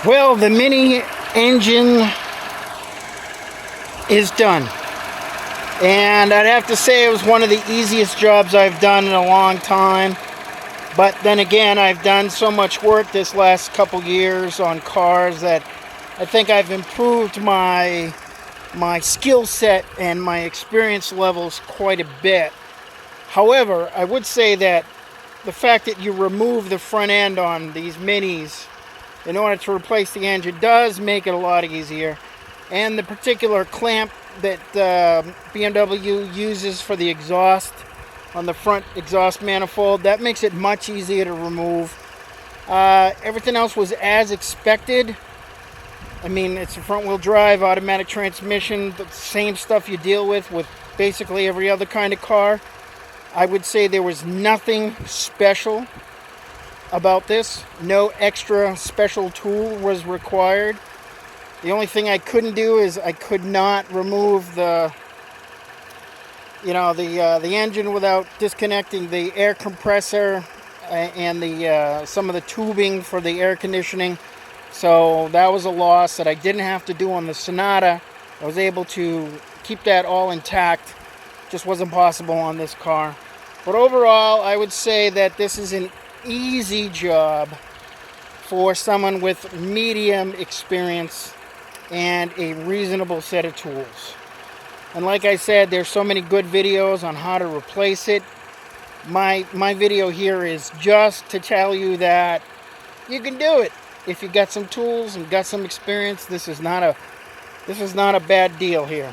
Well, the Mini engine is done. And I'd have to say it was one of the easiest jobs I've done in a long time. But then again, I've done so much work this last couple years on cars that I think I've improved my skill set and my experience levels quite a bit. However, I would say that the fact that you remove the front end on these Minis in order to replace the engine does make it a lot easier. And the particular clamp that BMW uses for the exhaust on the front exhaust manifold, that makes it much easier to remove. Everything else was as expected. I mean, it's a front wheel drive, automatic transmission, the same stuff you deal with basically every other kind of car. I would say there was nothing special about this. No extra special tool was required. The only thing I couldn't do is I could not remove the engine without disconnecting the air compressor and the some of the tubing for the air conditioning. So that was a loss that I didn't have to do on the Sonata. I was able to keep that all intact. Just wasn't possible on this car. But overall, I would say that this is an easy job for someone with medium experience and a reasonable set of tools. And like I said, there's so many good videos on how to replace it. My video here is just to tell you that you can do it if you got some tools and got some experience. This is not a bad deal here.